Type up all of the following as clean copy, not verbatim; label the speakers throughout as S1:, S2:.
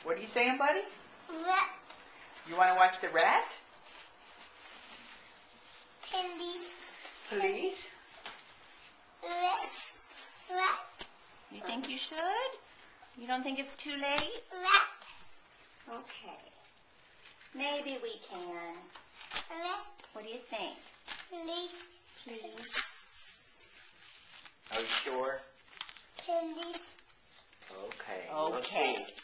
S1: What are you saying, buddy?
S2: Rat.
S1: You want to watch the rat?
S2: Please.
S1: Please?
S2: Rat. Rat.
S3: You think you should? You don't think it's too late?
S2: Rat.
S3: Okay. Maybe we can.
S2: Rat.
S3: What do you think?
S2: Please.
S3: Please.
S1: Are you sure?
S2: Please.
S1: Okay.
S3: Okay.
S1: Let's see.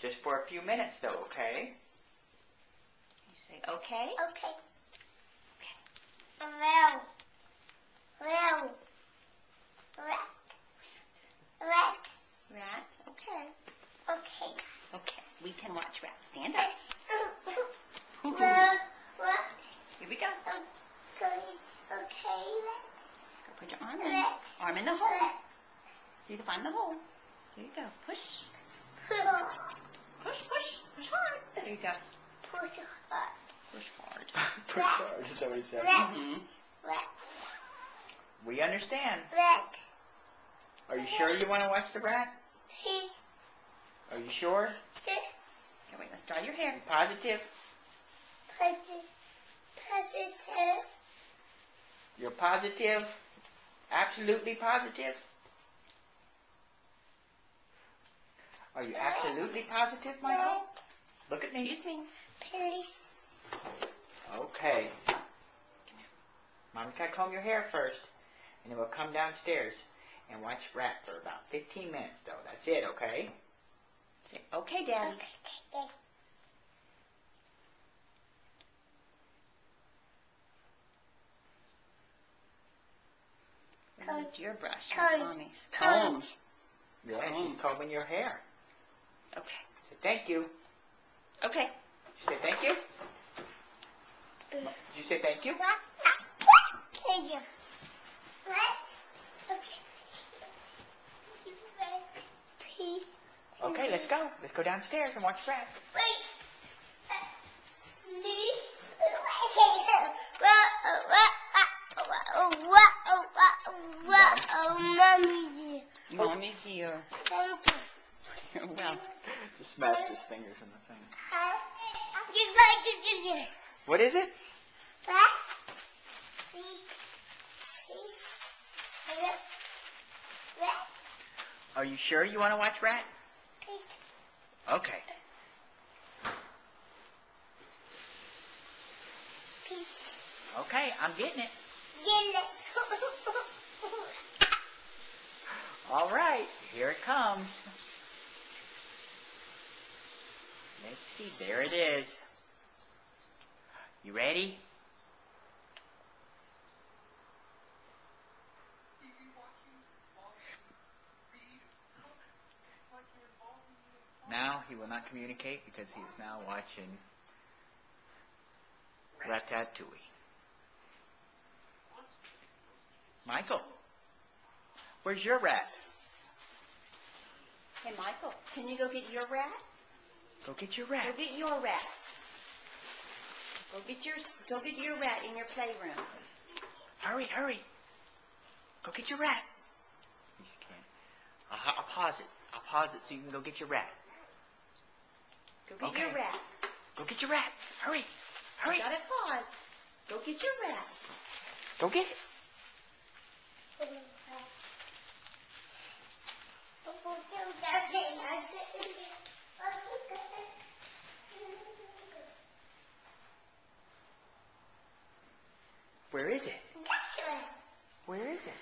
S1: Just for a few minutes, though, okay?
S3: You say okay?
S2: Okay. Well. Well. Rat. Rat.
S3: Rat? Okay.
S2: Okay.
S3: Okay. We can watch rat. Stand up.
S2: Well. Rat.
S3: Here we go.
S2: Okay. Okay.
S3: Go put your arm in.
S2: Rat.
S3: Arm in the hole.
S2: Rat.
S3: So you can find the hole. There you go. Push.
S2: Rat.
S3: Push, push. Push hard. There you go.
S2: Push hard.
S3: Push hard.
S1: Push hard, is that what he said?
S2: Rat.
S3: Mm-hmm.
S2: Rat.
S1: We understand.
S2: Rat.
S1: Are you sure you want to watch the rat?
S2: Please.
S1: Are you sure?
S2: Sir.
S3: Okay, wait. Let's dry your hair.
S1: Positive?
S2: Positive.
S1: You're positive? Absolutely positive? Are you absolutely positive, Michael? Look at me.
S3: Excuse me.
S2: Please.
S1: Okay. Mommy, can I comb your hair first? And then we'll come downstairs and watch rat for about 15 minutes, though. That's it, okay?
S3: Say, okay, Daddy.
S2: Okay.
S3: We need your brush.
S2: Comb.
S3: Mommy's.
S2: Comb.
S1: Yeah,
S3: Comb.
S1: she's combing your hair.
S3: Okay.
S1: Say thank you.
S3: Okay.
S1: You say thank you? Did you say thank you?
S2: Thank you. Please.
S1: Okay, let's go. Let's go downstairs and watch rat.
S2: Wait. Please. Mommy.
S3: Mommy's here.
S2: Thank you.
S3: You're welcome.
S1: Just smashed his fingers in the thing.
S2: Please.
S1: What is it? Are you sure you want to watch rat?
S2: Please.
S1: Okay.
S2: Please.
S1: Okay, I'm getting it.
S2: Get it.
S1: All right, here it comes. Let's see, there it is. You ready? Now he will not communicate because he is now watching Ratatouille. Michael, where's your rat?
S3: Hey, Michael, can you go get your rat?
S1: Go get your
S3: Go
S1: rat.
S3: get your rat. Go get your rat in your playroom.
S1: Hurry, hurry. Go get your rat. He can't. I'll pause it. I'll pause it so you can go get your rat.
S3: Go get
S1: Okay.
S3: your rat.
S1: Go get your rat. Hurry. Hurry.
S3: You gotta pause. Go get your rat.
S1: Go get it. Where is it? Where is it?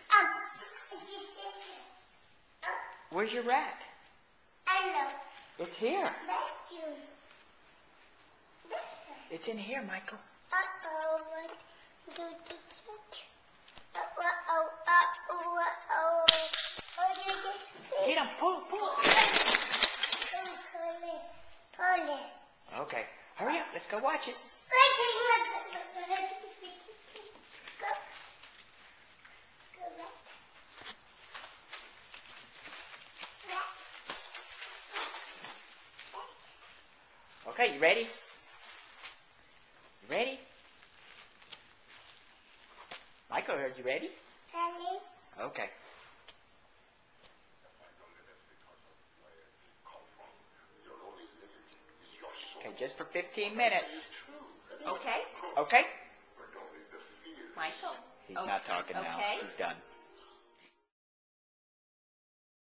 S1: Where's your rat? It's here. It's in here, Michael. Get him. Pull, pull. Okay. Hurry up. Let's go watch it. Okay, you ready? You ready? Michael, are you ready? Okay. just for 15 minutes.
S3: Okay?
S1: Okay?
S3: Michael?
S1: He's not talking now.
S3: Okay.
S1: He's done.